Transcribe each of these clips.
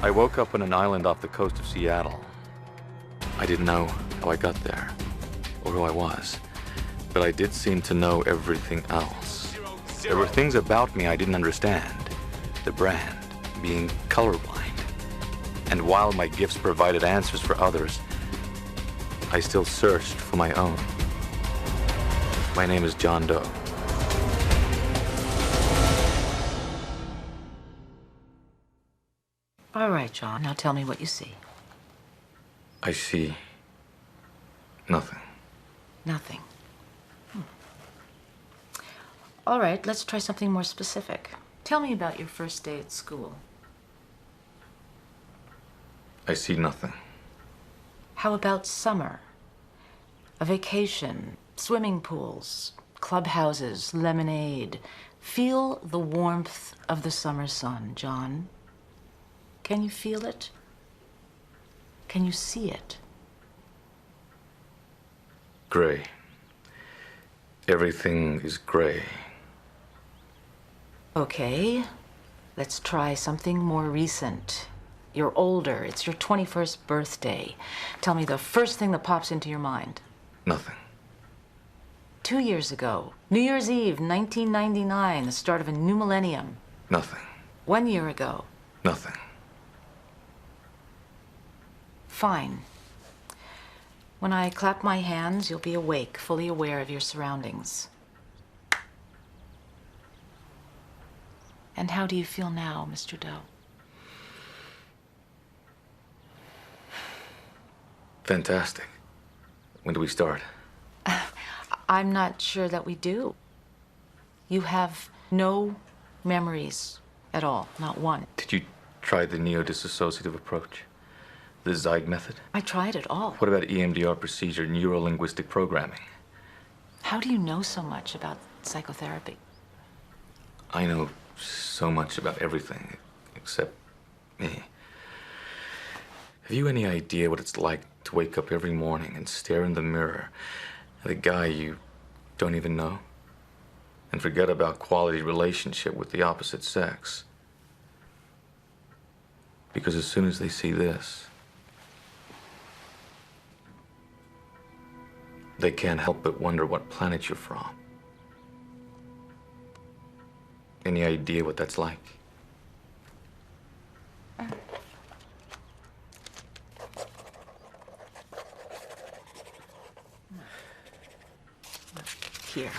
I woke up on an island off the coast of Seattle. I didn't know how I got there, or who I was, but I did seem to know everything else. There were things about me I didn't understand. The brand, being colorblind. And while my gifts provided answers for others, I still searched for my own. My name is John Doe. All right, John, now tell me what you see. I see nothing. Nothing. All right, let's try something more specific. Tell me about your first day at school. I see nothing. How about summer? A vacation, swimming pools, clubhouses, lemonade. Feel the warmth of the summer sun, John. Can you feel it? Can you see it? Gray. Everything is gray. Okay, let's try something more recent. You're older. It's your 21st birthday. Tell me the first thing that pops into your mind. Nothing. 2 years ago, New Year's Eve, 1999, the start of a new millennium. Nothing. 1 year ago. Nothing. Fine. When I clap my hands, you'll be awake, fully aware of your surroundings. And how do you feel now, Mr. Doe? Fantastic. When do we start? I'm not sure that we do. You have no memories at all, not one. Did you try the neo-dissociative approach? The Zeig method? I tried it all. What about EMDR procedure, neuro-linguistic programming? How do you know so much about psychotherapy? I know so much about everything, except me. Have you any idea what it's like to wake up every morning and stare in the mirror at a guy you don't even know? And forget about quality relationship with the opposite sex? Because as soon as they see this, they can't help but wonder what planet you're from. Any idea what that's like? Here.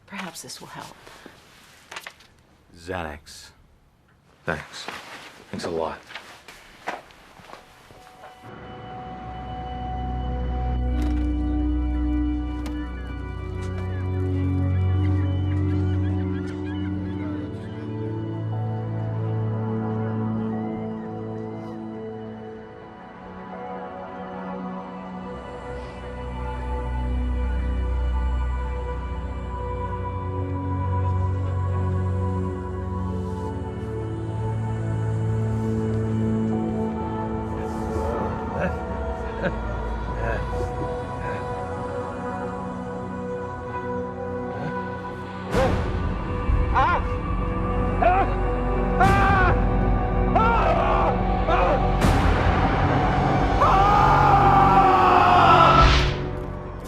Perhaps this will help. Xanax. Thanks. Thanks a lot.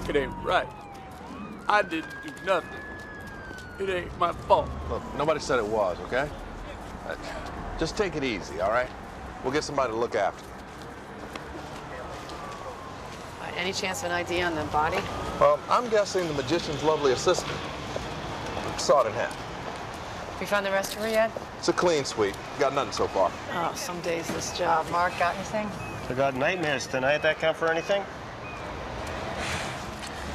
It ain't right. I didn't do nothing. It ain't my fault. Look, nobody said it was, okay? Just take it easy, all right? We'll get somebody to look after you. Any chance of an ID on the body? Well, I'm guessing the magician's lovely assistant. Saw it in half. We found the rest of her yet? It's a clean sweep. Got nothing so far. Oh, some days this job. Mark, got anything? I got nightmares tonight. That count for anything?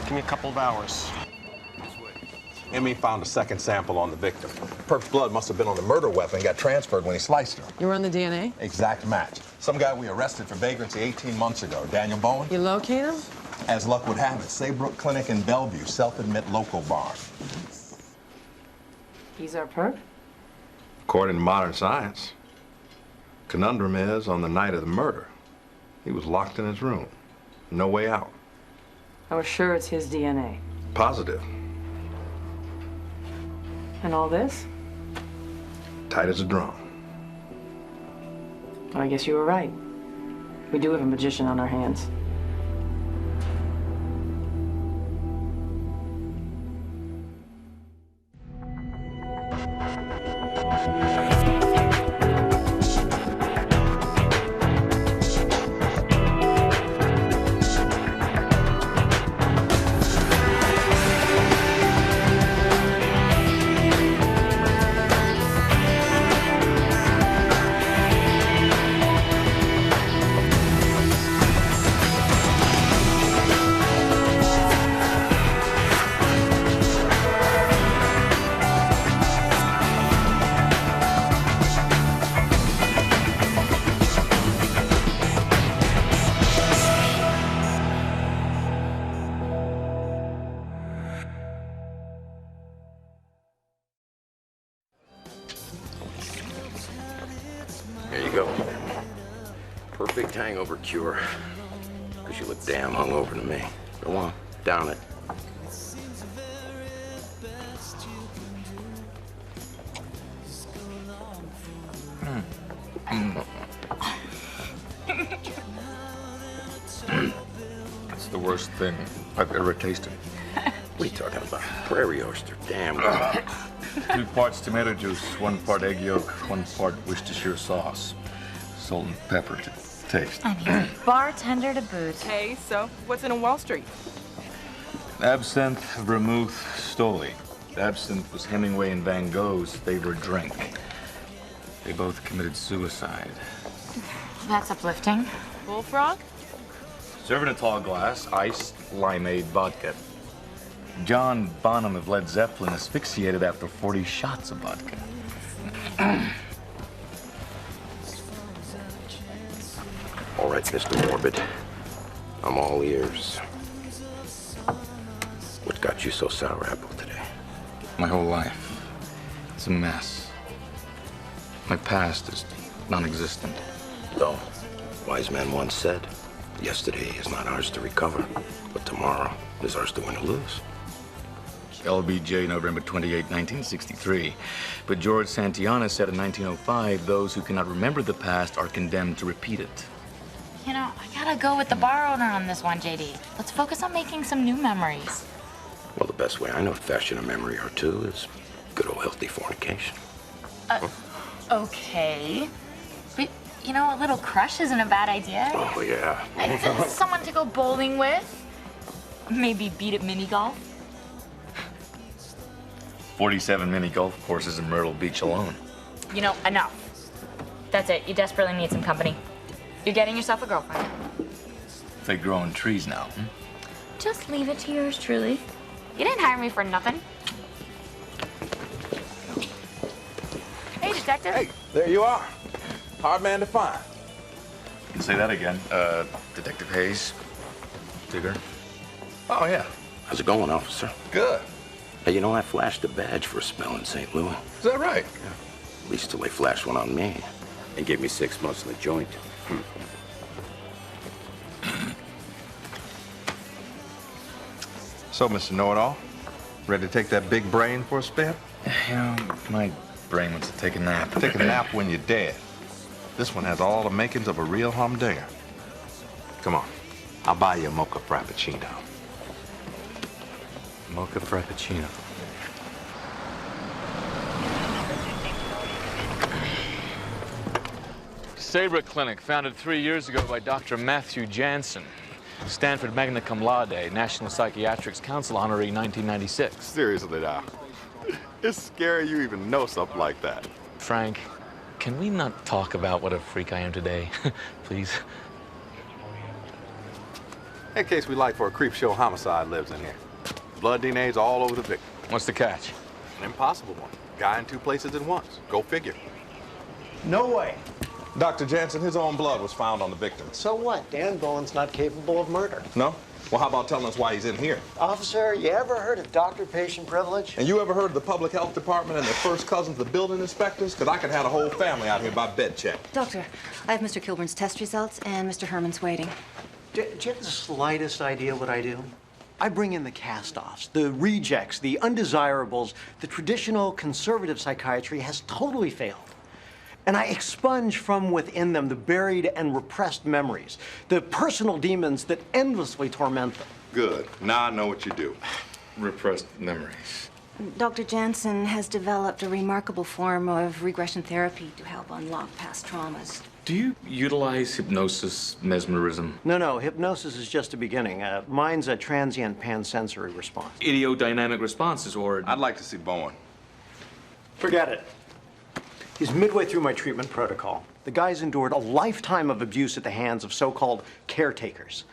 Give me a couple of hours. ME found a second sample on the victim. Perp's blood must have been on the murder weapon and got transferred when he sliced her. You run the DNA? Exact match. Some guy we arrested for vagrancy 18 months ago, Daniel Bowen. You locate him? As luck would have it, Saybrook Clinic in Bellevue, self-admit local barn. He's our perp? According to modern science, conundrum is, on the night of the murder, he was locked in his room. No way out. I was sure it's his DNA. Positive. And all this? Tight as a drum. Well, I guess you were right. We do have a magician on our hands. There you go. Perfect hangover cure. Because you look damn hungover to me. Go on, down it. It's the worst thing I've ever tasted. What are you talking about? Prairie oyster, damn good. 2 parts tomato juice, 1 part egg yolk, 1 part Worcestershire sauce. Salt and pepper to taste. I mean, bartender to boot. Hey, so what's in Wall Street? Absinthe, vermouth, Stoli. Absinthe was Hemingway and Van Gogh's favorite drink. They both committed suicide. That's uplifting. Bullfrog? Serve in a tall glass, iced limeade vodka. John Bonham of Led Zeppelin asphyxiated after 40 shots of vodka. All right, Mr. Morbid. I'm all ears. What got you so sour apple today? My whole life. It's a mess. My past is non-existent. Though, wise man once said, yesterday is not ours to recover, but tomorrow is ours to win or lose. LBJ, November 28, 1963. But George Santayana said in 1905, those who cannot remember the past are condemned to repeat it. You know, I gotta go with the bar owner on this one, JD. Let's focus on making some new memories. Well, the best way I know to fashion a memory or two is good old healthy fornication. Okay. But, you know, a little crush isn't a bad idea. Oh, yeah. Someone to go bowling with. Maybe beat at mini golf. 47 mini golf courses in Myrtle Beach alone. You know, enough. That's it. You desperately need some company. You're getting yourself a girlfriend. They grow in trees now. Just leave it to yours truly. You didn't hire me for nothing. Hey, detective. Hey, there you are. Hard man to find. Can say that again. Detective Hayes. Digger. Oh, yeah. How's it going, officer? Good. Hey, you know, I flashed a badge for a spell in St. Louis. Is that right? At least till they flashed one on me and gave me 6 months in the joint. So, Mr. Know-It-All, ready to take that big brain for a spin? You know, my brain wants to take a nap. Take a nap when you're dead. This one has all the makings of a real humdinger. Come on, I'll buy you a mocha frappuccino. Mocha Frappuccino. Saybrook Clinic, founded 3 years ago by Dr. Matthew Jansen. Stanford magna cum laude, National Psychiatrics Council honoree 1996. Seriously now. It's scary you even know something like that. Frank, can we not talk about what a freak I am today? Please? In case we like for a creep show homicide lives in here. Blood DNA's all over the victim. What's the catch? An impossible one. Guy in 2 places at once. Go figure. No way. Dr. Jansen, his own blood was found on the victim. So what? Dan Bowen's not capable of murder. No? Well, how about telling us why he's in here? Officer, you ever heard of doctor-patient privilege? And you ever heard of the public health department and their first cousins, the building inspectors? Because I could have a whole family out here by bed check. Doctor, I have Mr. Kilburn's test results and Mr. Herman's waiting. Do you have the slightest idea what I do? I bring in the cast-offs, the rejects, the undesirables. The traditional conservative psychiatry has totally failed. And I expunge from within them the buried and repressed memories, the personal demons that endlessly torment them. Good. Now I know what you do. Repressed memories. Dr. Jansen has developed a remarkable form of regression therapy to help unlock past traumas. Do you utilize hypnosis, mesmerism? No, hypnosis is just a beginning. Mine's a transient pansensory response. Idiodynamic responses, or... I'd like to see Bowen. Forget it. He's midway through my treatment protocol. The guy's endured a lifetime of abuse at the hands of so-called caretakers.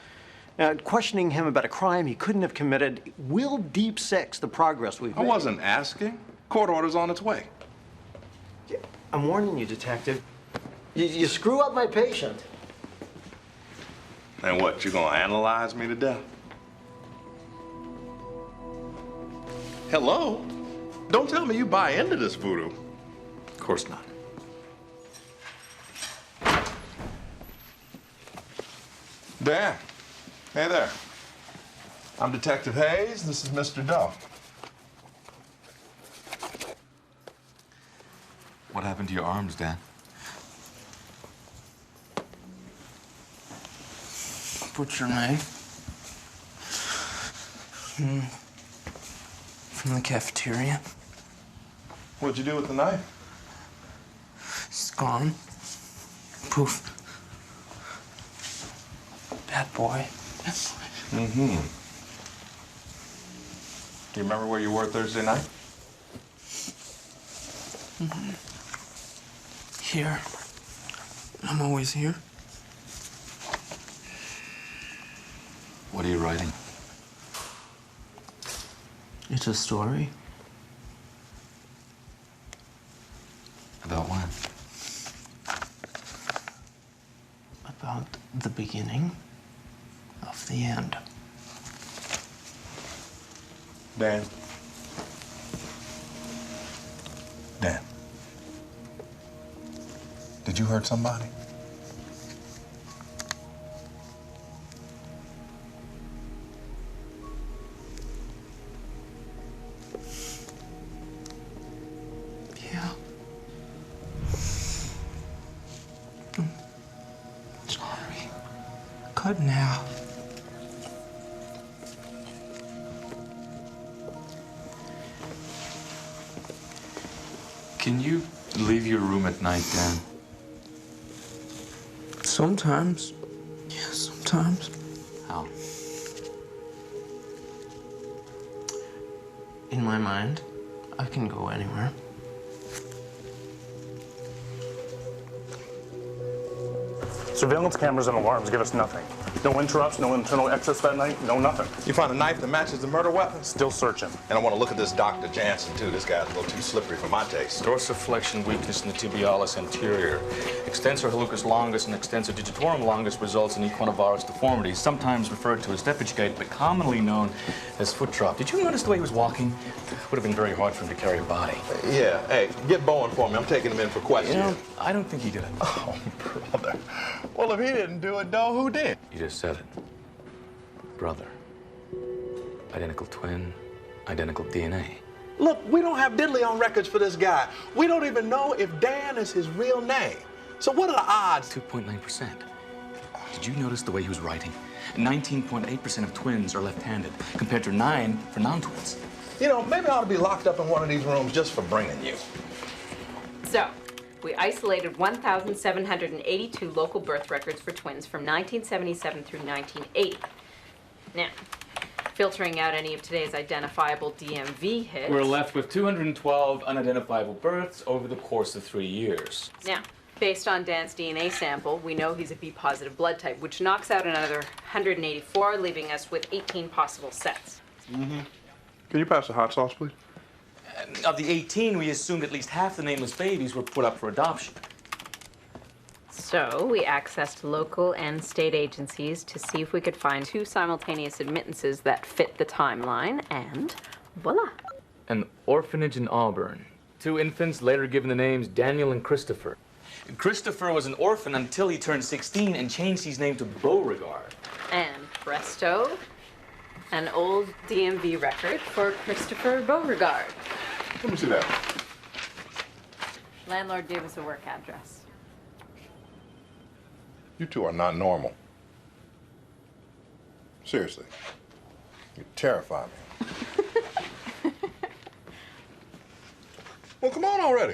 Questioning him about a crime he couldn't have committed will deep six the progress we've made. I wasn't asking. Court order's on its way. I'm warning you, Detective. You screw up my patient. And what, you gonna analyze me to death? Hello? Don't tell me you buy into this voodoo. Of course not. Dan. Hey there. I'm Detective Hayes. This is Mr. Doe. What happened to your arms, Dan? Butcher knife. From the cafeteria. What'd you do with the knife? It's gone. Poof. Bad boy. Mm-hmm. Do you remember where you were Thursday night? Here. I'm always here. What are you writing? It's a story. About when? About the beginning of the end. Dan. Dan. Did you hurt somebody? Yeah. Sorry. Good now. Can you leave your room at night, Dan? Sometimes. Yeah, sometimes. How? In my mind, I can go anywhere. Surveillance cameras and alarms give us nothing. No interrupts, no internal exits that night, no nothing. You found a knife that matches the murder weapon? Still searching. And I want to look at this Dr. Jansen, too. This guy's a little too slippery for my taste. Dorsiflexion weakness in the tibialis anterior. Extensor hallucis longus and extensor digitorum longus results in equinovarus deformities, sometimes referred to as stepage gait, but commonly known as foot drop. Did you notice the way he was walking? Would have been very hard for him to carry a body. Yeah. Hey, get Bowen for me. I'm taking him in for questioning. You know, I don't think he did it. Oh, brother. Well, if he didn't do it, Doe, who did? You just said it. Brother. Identical twin. Identical DNA. Look, we don't have diddly on records for this guy. We don't even know if Dan is his real name. So what are the odds? 2.9%. Did you notice the way he was writing? 19.8% of twins are left-handed, compared to 9 for non-twins. You know, maybe I ought to be locked up in one of these rooms just for bringing you. So, we isolated 1,782 local birth records for twins from 1977 through 1980. Now, filtering out any of today's identifiable DMV hits. We're left with 212 unidentifiable births over the course of 3 years. Now, based on Dan's DNA sample, we know he's a B-positive blood type, which knocks out another 184, leaving us with 18 possible sets. Mm-hmm. Can you pass the hot sauce, please? Of the 18, we assumed at least half the nameless babies were put up for adoption. So we accessed local and state agencies to see if we could find 2 simultaneous admittances that fit the timeline, and voila. An orphanage in Auburn. 2 infants later given the names Daniel and Christopher. Christopher was an orphan until he turned 16 and changed his name to Beauregard. And presto, an old DMV record for Christopher Beauregard. Let me see that. Landlord gave us a work address. You two are not normal. Seriously. You terrify me. Well, come on already.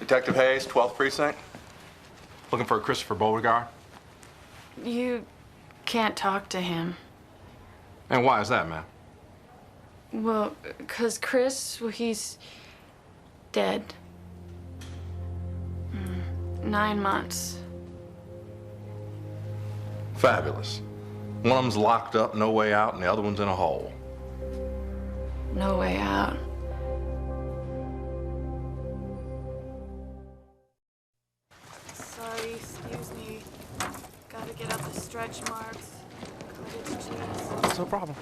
Detective Hayes, 12th Precinct. Looking for a Christopher Beauregard. You can't talk to him. And why is that, ma'am? Well, 'cause Chris, well, he's dead. 9 months. Fabulous. One of them's locked up, no way out, and the other one's in a hole. No way out. Sorry, excuse me. Gotta get out the stretch marks. Cottage cheese. No problem.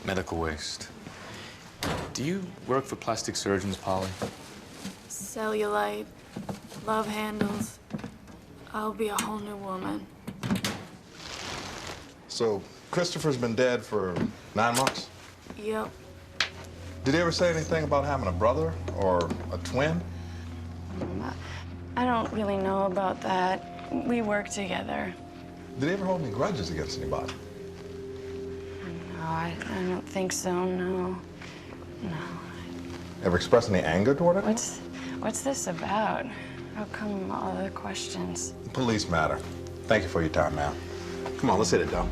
Medical waste. Do you work for plastic surgeons, Polly? Cellulite. Love handles. I'll be a whole new woman. So, Christopher's been dead for 9 months? Yep. Did he ever say anything about having a brother or a twin? I don't really know about that. We work together. Did he ever hold any grudges against anybody? No, I don't think so, no. No. Ever express any anger toward anyone? What's this about? How come all the questions? Police matter. Thank you for your time, ma'am. Come on, let's hit it, Doe.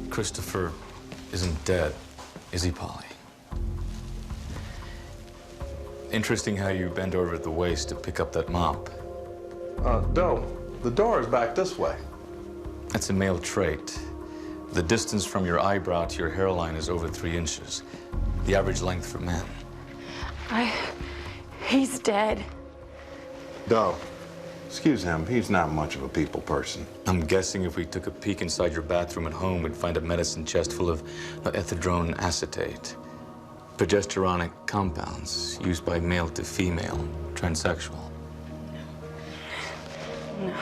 Christopher isn't dead, is he, Polly? Interesting how you bent over at the waist to pick up that mop. Doe, the door is back this way. That's a male trait. The distance from your eyebrow to your hairline is over 3 inches. The average length for men. He's dead. Doe, excuse him. He's not much of a people person. I'm guessing if we took a peek inside your bathroom at home, we'd find a medicine chest full of ethadrone acetate. Progesteronic compounds used by male to female, transsexual. No.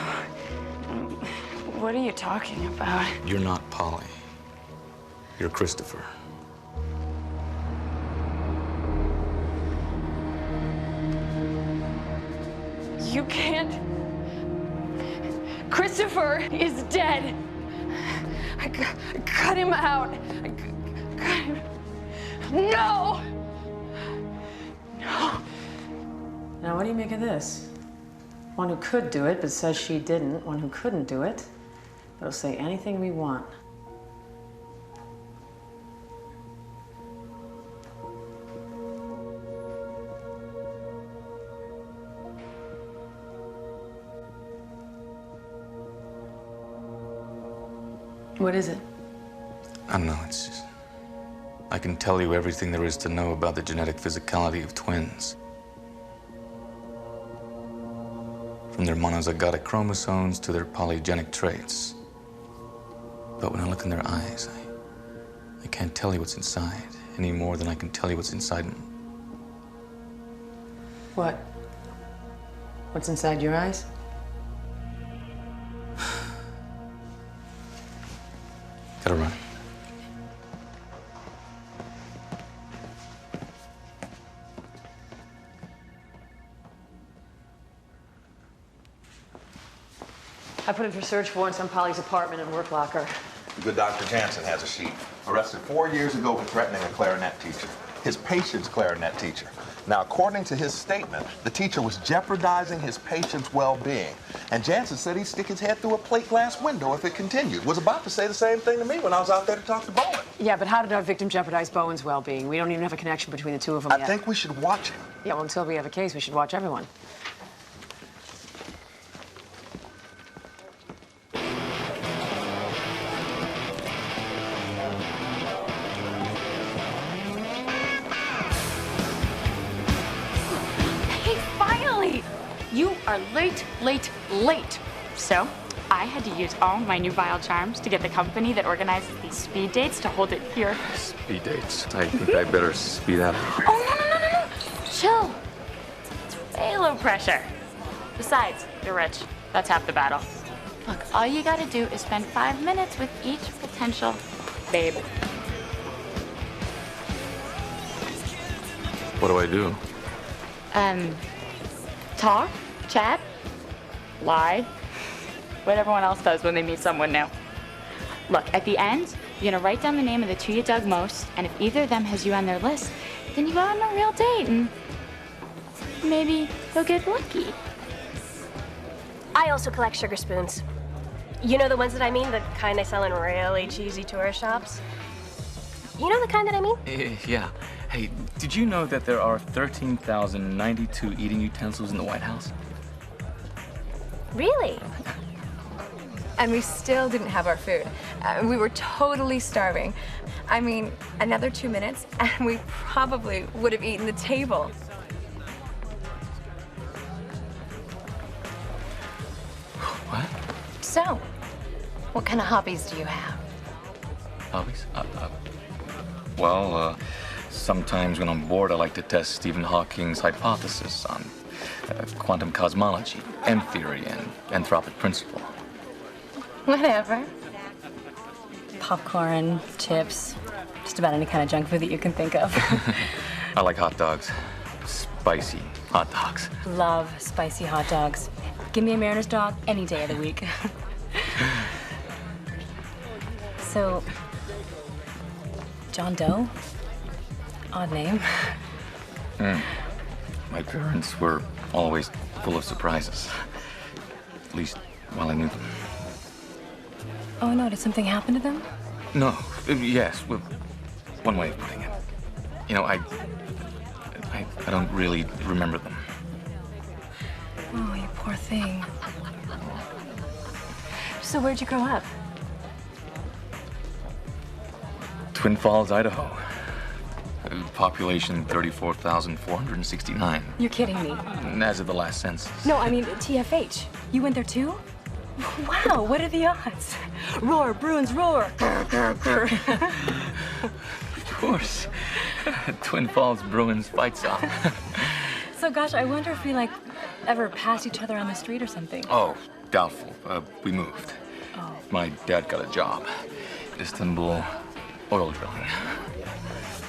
What are you talking about? You're not Polly. You're Christopher. You can't. Christopher is dead. I cut him out. I cut him. No! No. Now, what do you make of this? One who could do it, but says she didn't. One who couldn't do it, but will say anything we want. What is it? I don't know, it's just... I can tell you everything there is to know about the genetic physicality of twins. From their monozygotic chromosomes to their polygenic traits. But when I look in their eyes, I can't tell you what's inside any more than I can tell you what's inside. What? What's inside your eyes? Gotta run. I put in for search warrants on Polly's apartment and work locker. Good Dr. Jansen has a sheet. Arrested 4 years ago for threatening a clarinet teacher. His patient's clarinet teacher. Now, according to his statement, the teacher was jeopardizing his patient's well-being. And Jansen said he'd stick his head through a plate glass window if it continued. Was about to say the same thing to me when I was out there to talk to Bowen. Yeah, but how did our victim jeopardize Bowen's well-being? We don't even have a connection between the two of them I yet. think we should watch him. Yeah, well, until we have a case, we should watch everyone. You are late, late, late. So, I had to use all my new vile charms to get the company that organizes these speed dates to hold it here. Speed dates? I think I better speed out. Oh, no. Chill. It's way low pressure. Besides, you're rich. That's half the battle. Look, all you gotta do is spend 5 minutes with each potential babe. What do I do? Talk, chat, lie, what everyone else does when they meet someone new. Look, at the end, you're gonna write down the name of the two you dug most, and if either of them has you on their list, then you go on a real date, and maybe you'll get lucky. I also collect sugar spoons. You know the ones that I mean? The kind they sell in really cheesy tourist shops? You know the kind that I mean? Yeah. Hey, did you know that there are 13,092 eating utensils in the White House? Really? And we still didn't have our food. We were totally starving. I mean, another 2 minutes, and we probably would have eaten the table. What? So, what kind of hobbies do you have? Hobbies? Well, sometimes when I'm bored, I like to test Stephen Hawking's hypothesis on quantum cosmology, M theory, and anthropic principle. Whatever. Popcorn, chips, just about any kind of junk food that you can think of. I like hot dogs. Spicy hot dogs. Love spicy hot dogs. Give me a Mariner's dog any day of the week. So, John Doe? Odd name. My parents were always full of surprises. At least while I knew them. Oh no, did something happen to them? No, yes, well, one way of putting it. You know, I don't really remember them. Oh, you poor thing. So where'd you grow up? Twin Falls, Idaho. Population 34,469. You're kidding me. As of the last census. No, I mean TFH. You went there too? Wow, what are the odds? Roar, Bruins, roar! Of course. Twin Falls Bruins fight song. So gosh, I wonder if we ever passed each other on the street or something. Oh, doubtful. We moved. Oh. My dad got a job. Istanbul oil drilling.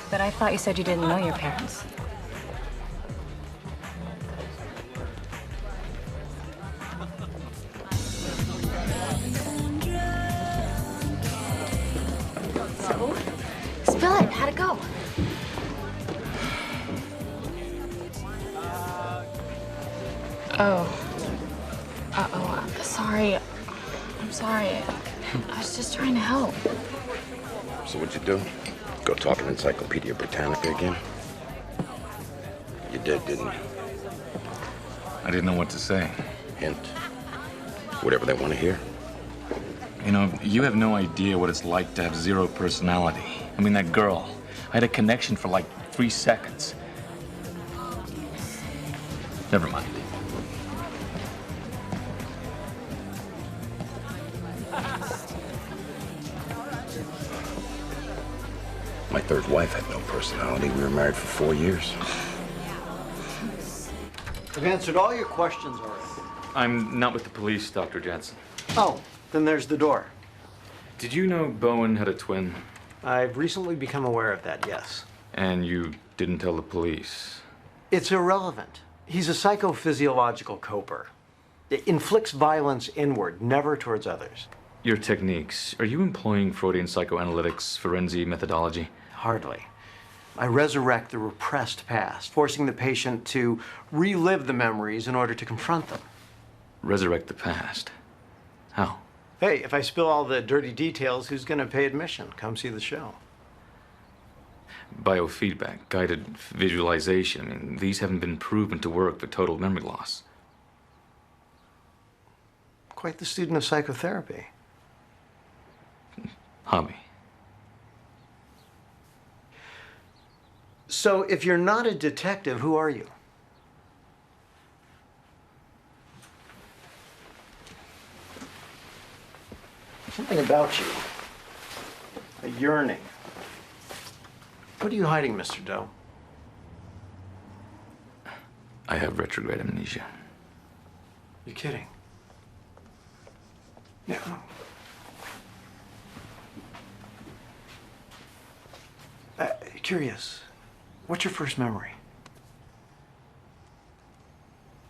But I thought you said you didn't know your parents. So, spill it. How'd it go? Oh. Uh-oh. Sorry. I'm sorry. I was just trying to help. So what'd you do? Go talk an Encyclopedia Britannica again? You did, didn't you? I didn't know what to say. Hint. Whatever they want to hear. You know, you have no idea what it's like to have zero personality. I mean, that girl. I had a connection for 3 seconds. Never mind. My third wife had no personality. We were married for 4 years. I've answered all your questions already. I'm not with the police, Dr. Jansen. Oh, then there's the door. Did you know Bowen had a twin? I've recently become aware of that, yes. And you didn't tell the police? It's irrelevant. He's a psychophysiological coper. It inflicts violence inward, never towards others. Your techniques, are you employing Freudian psychoanalytics, forensic methodology? Hardly. I resurrect the repressed past, forcing the patient to relive the memories in order to confront them. Resurrect the past? How? Hey, if I spill all the dirty details, who's going to pay admission? Come see the show. Biofeedback, guided visualization. I mean, these haven't been proven to work for total memory loss. Quite the student of psychotherapy. Hobby. So, if you're not a detective, who are you? Something about you. A yearning. What are you hiding, Mr. Doe? I have retrograde amnesia. You're kidding. No. Curious. What's your first memory?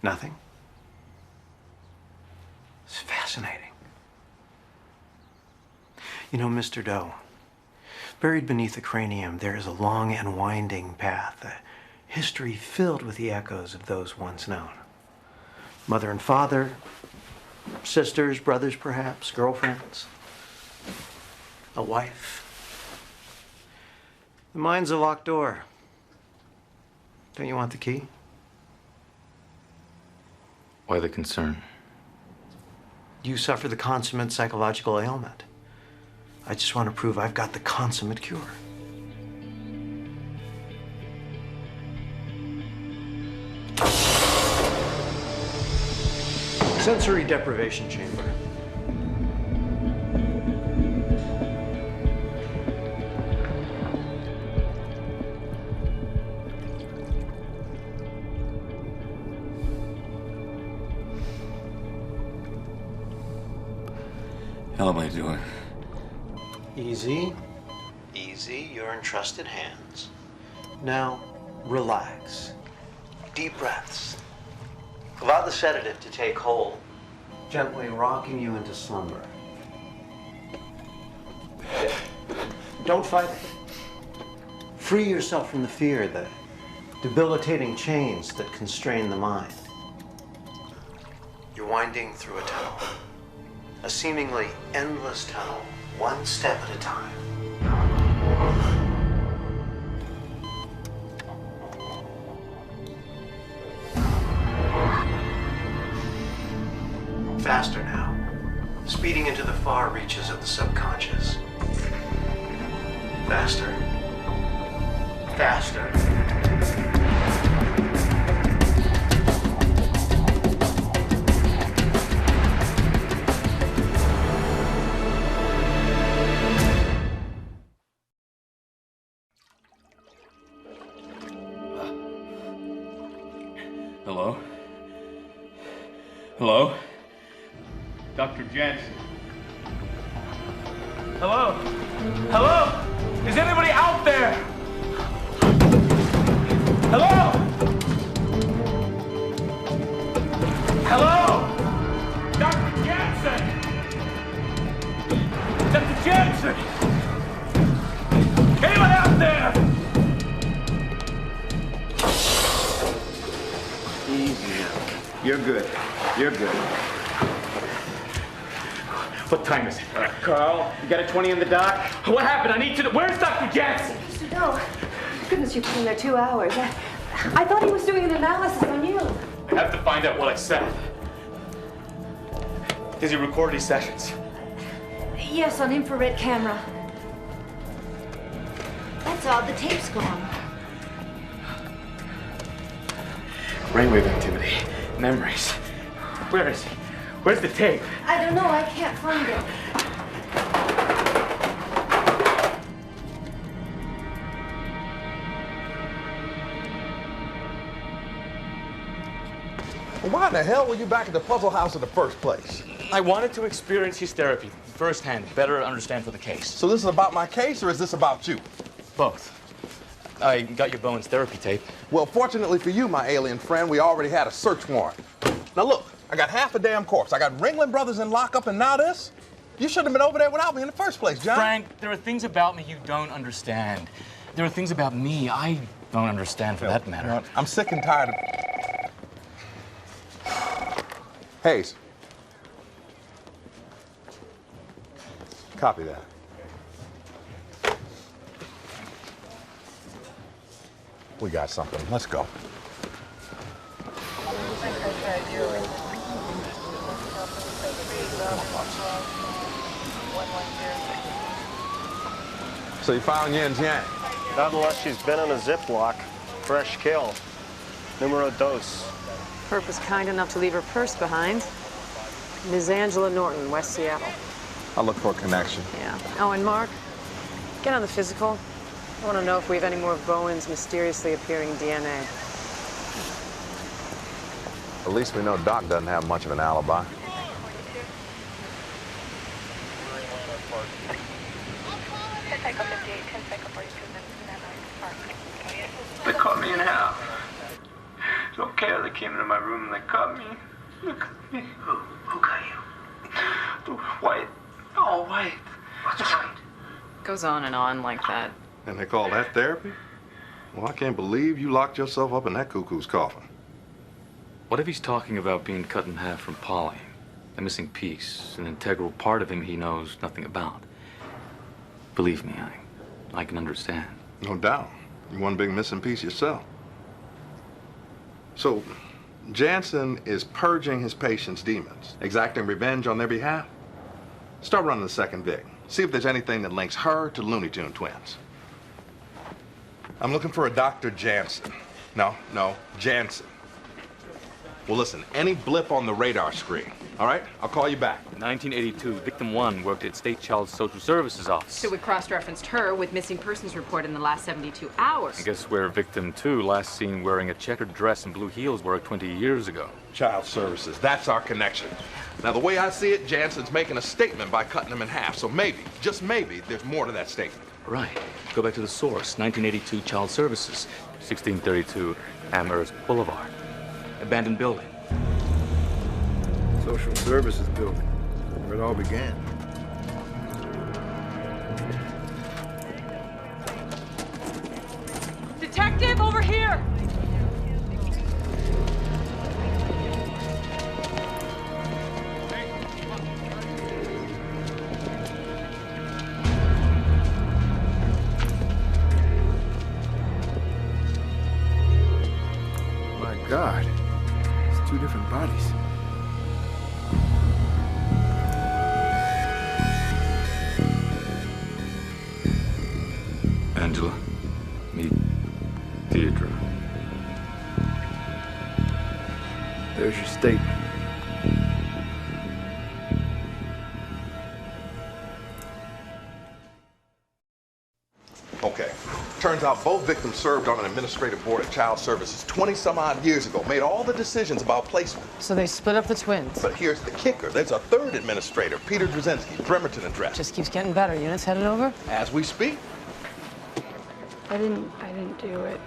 Nothing? It's fascinating. You know, Mr. Doe, buried beneath the cranium, there is a long and winding path, a history filled with the echoes of those once known. Mother and father, sisters, brothers perhaps, girlfriends, a wife. The mind's a locked door. Don't you want the key? Why the concern? You suffer the consummate psychological ailment. I just want to prove I've got the consummate cure. Sensory deprivation chamber. How am I doing? Easy. Easy. You're in trusted hands. Now, relax. Deep breaths. Allow the sedative to take hold, gently rocking you into slumber. Don't fight it. Free yourself from the fear, the debilitating chains that constrain the mind. You're winding through a tunnel. A seemingly endless tunnel, one step at a time. Faster now, speeding into the far reaches of the subconscious. Faster. Faster. Hello? Hello? Dr. Jensen. Hello? Hello? Is anybody out there? Hello? Hello? Dr. Jensen! Dr. Jensen! Anyone out there? Easy now. You're good. You're good. What time is it? Carl, you got a 20 in the dock? What happened? I need to know. Where's Dr. Jensen? Mr. Doe, goodness, you've been there 2 hours. I thought he was doing an analysis on you. I have to find out what I said. Does he record these sessions? Yes, on infrared camera. That's all. The tape's gone. Brainwave activity. Memories. Where is he? Where's the tape? I don't know. I can't find it. Well, why in the hell were you back at the puzzle house in the first place? I wanted to experience his therapy firsthand, better understand for the case. So this is about my case, or is this about you? Both. I got your Bowen's therapy tape. Well, fortunately for you, my alien friend, we already had a search warrant. Now look, I got half a damn corpse. I got Ringling Brothers in lockup, and now this? You shouldn't have been over there without me in the first place, John. Frank, there are things about me you don't understand. There are things about me I don't understand, for that matter. You know, I'm sick and tired of... Hayes. Copy that. We got something. Let's go. So you found Yin's Yang? Not unless she's been in a Ziploc. Fresh kill. Numero dos. Perp was kind enough to leave her purse behind. Ms. Angela Norton, West Seattle. I'll look for a connection. Yeah. Oh, and Mark, get on the physical. I want to know if we have any more of Bowen's mysteriously appearing DNA. At least we know Doc doesn't have much of an alibi. They cut me in half. don't care. They came into my room and they cut me. Look at me. Who got you? White. Oh, White. What's right? Goes on and on like that. And they call that therapy? Well, I can't believe you locked yourself up in that cuckoo's coffin. What if he's talking about being cut in half from Polly? A missing piece, an integral part of him he knows nothing about. Believe me, I can understand. No doubt. You're one big missing piece yourself. So, Jansen is purging his patient's demons, exacting revenge on their behalf? Start running the second Vic. See if there's anything that links her to Looney Tune twins. I'm looking for a Dr. Jansen. No, Jansen. Well, listen, any blip on the radar screen, all right? I'll call you back. In 1982, Victim 1 worked at State Child Social Services office. So we cross-referenced her with missing persons report in the last 72 hours. I guess where Victim 2, last seen wearing a checkered dress and blue heels, were 20 years ago. Child Services, that's our connection. Now, the way I see it, Jansen's making a statement by cutting him in half. So maybe, just maybe, there's more to that statement. Right. Go back to the source, 1982 Child Services, 1632 Amherst Boulevard. Abandoned building. Social Services building, where it all began. Detective, over here! My God, it's two different bodies. Angela, meet Deirdre. There's your statement. Okay. Turns out both victims served on an administrative board at Child Services 20-some-odd years ago, made all the decisions about placement. So they split up the twins. But here's the kicker. There's a third administrator, Peter Drzezinski, Bremerton address. Just keeps getting better. Units headed over? As we speak. I didn't do it.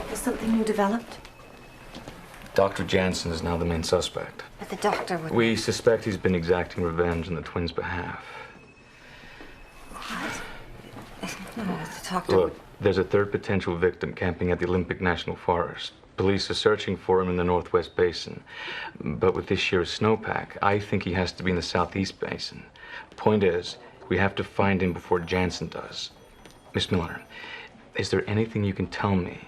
Has something new developed? Dr. Jansen is now the main suspect. But the doctor would... We suspect he's been exacting revenge on the twins' behalf. No, the doctor... Look, there's a third potential victim camping at the Olympic National Forest. Police are searching for him in the Northwest Basin. But with this year's snowpack, I think he has to be in the Southeast Basin. Point is, we have to find him before Jansen does. Miss Miller, is there anything you can tell me,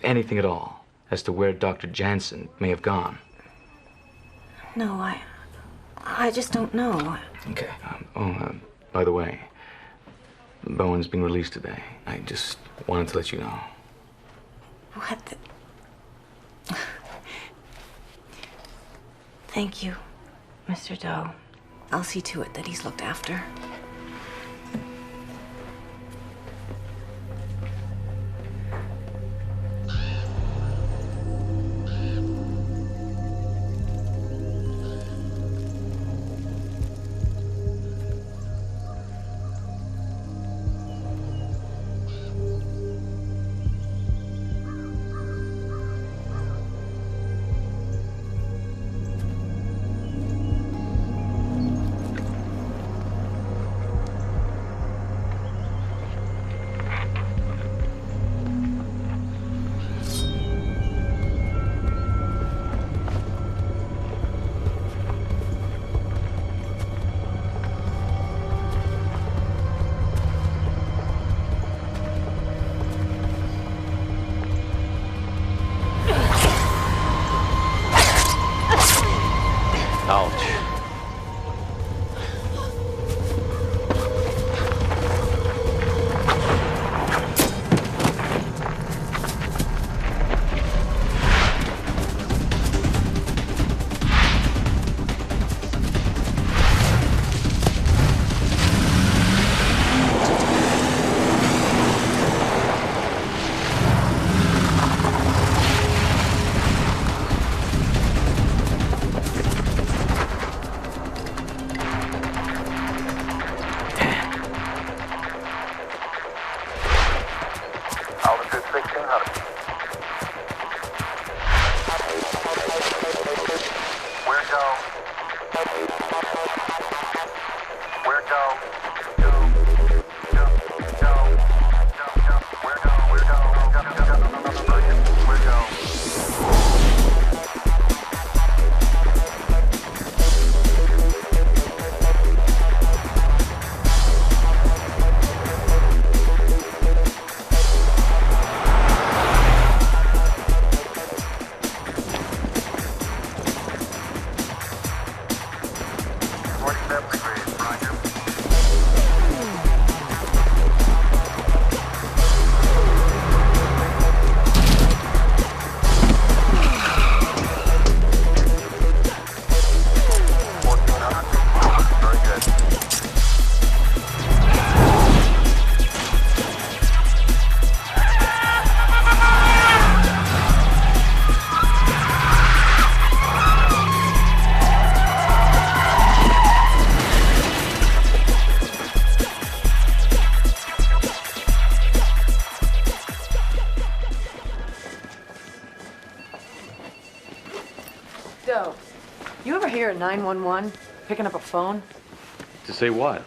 anything at all, as to where Dr. Jansen may have gone? No, I just don't know. Okay. By the way, Bowen's being released today. I just wanted to let you know. What the... Thank you, Mr. Doe. I'll see to it that he's looked after. Doe, you ever hear of 911 picking up a phone? To say what?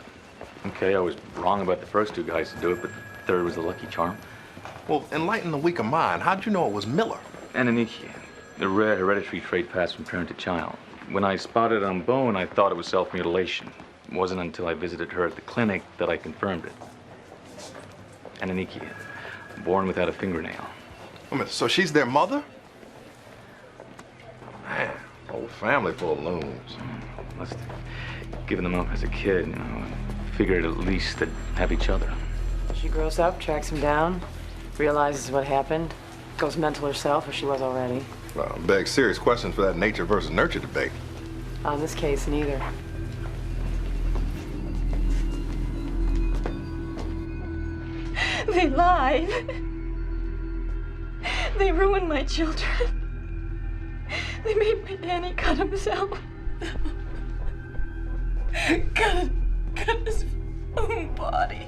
Okay, I was wrong about the first two guys to do it, but the third was the lucky charm. Well, enlighten the weaker mind. How'd you know it was Miller? Anonychia, a rare hereditary trait passed from parent to child. When I spotted it on Bone, I thought it was self-mutilation. It wasn't until I visited her at the clinic that I confirmed it. Anonychia, born without a fingernail. I mean, so she's their mother? Man, whole family full of loons. Must have given them up as a kid, you know. Figured at least they'd have each other. She grows up, tracks him down, realizes what happened, goes mental herself, as she was already. Well, begs serious questions for that nature versus nurture debate. On this case, neither. They lied. They ruined my children. They made my Danny cut himself. Cut his own body.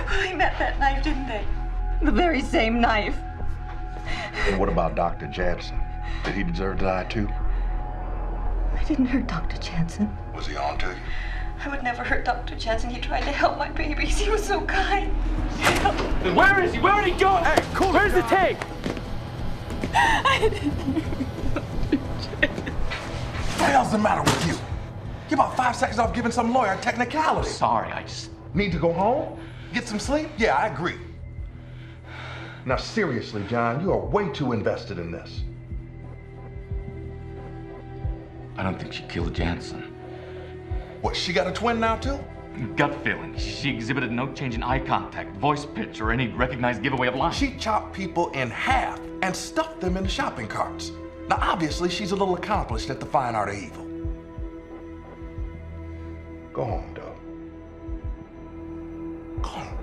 Well, they met that knife, didn't they? The very same knife. And what about Dr. Jansen? Did he deserve to die too? I didn't hurt Dr. Jansen. Was he on to you? I would never hurt Dr. Jansen. He tried to help my babies. He was so kind. Then where is he? Where did he go? Hey, cool. Where's the tape? I didn't. What the hell's the matter with you? You're about 5 seconds off giving some lawyer a technicality. Sorry, I just... Need to go home? Get some sleep? Yeah, I agree. Now, seriously, John, you are way too invested in this. I don't think she killed Jansen. What, she got a twin now, too? Gut feeling. She exhibited no change in eye contact, voice pitch, or any recognized giveaway of life. She chopped people in half and stuffed them into shopping carts. Now, obviously, she's a little accomplished at the fine art of evil. Go home, Doe. Go home.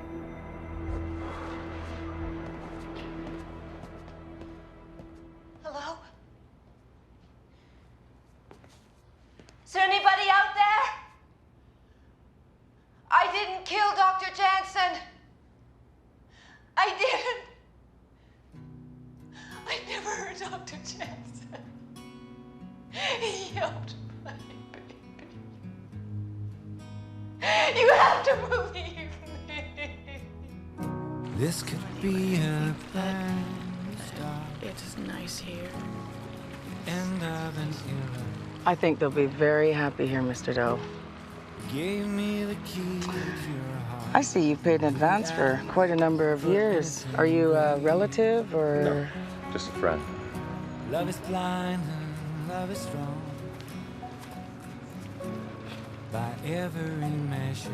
Hello? Is there anybody out there? I didn't kill Dr. Jansen. I didn't. I never hurt Dr. Jansen. He helped my baby. You have to believe me. This could be a plan. It's nice here. End of an era. I think they'll be very happy here, Mr. Doe. Gave me the key to your heart. I see you paid in advance for quite a number of years. Are you a relative or? No, just a friend. Love is blind and love is strong. By every measure.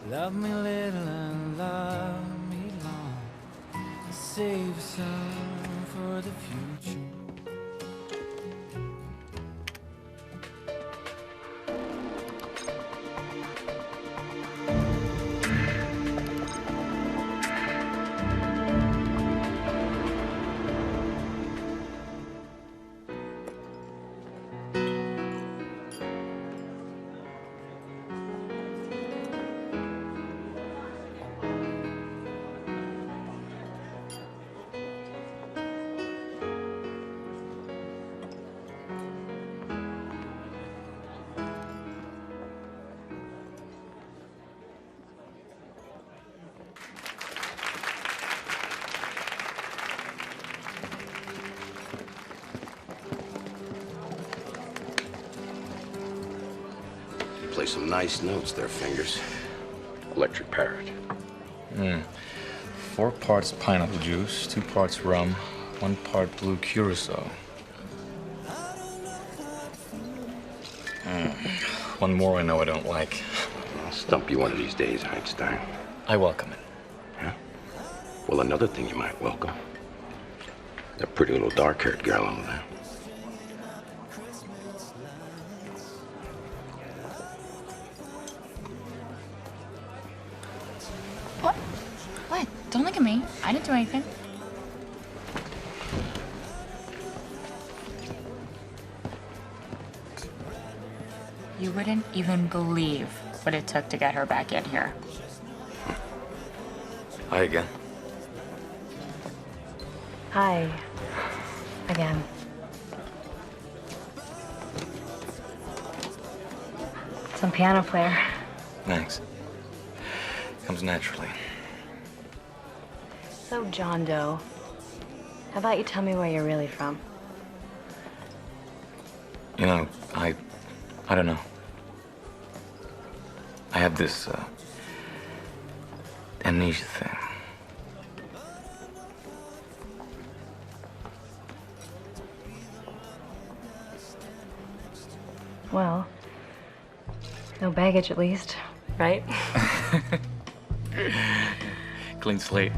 Love me little and love me long. Save some for the future. Play some nice notes there, Fingers. Electric Parrot. 4 parts pineapple juice, 2 parts rum, 1 part blue curacao. One more I know I don't like. I'll stump you one of these days, Einstein. I welcome it. Yeah? Well, another thing you might welcome. That pretty little dark-haired girl over there. What? What? Don't look at me. I didn't do anything. You wouldn't even believe what it took to get her back in here. Hi again. Hi. Again. Some piano player. Thanks. Comes naturally. So, John Doe, how about you tell me where you're really from? You know, I don't know. I have this, amnesia thing. Well, no baggage at least, right? Clean slate.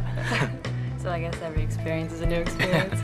So I guess every experience is a new experience.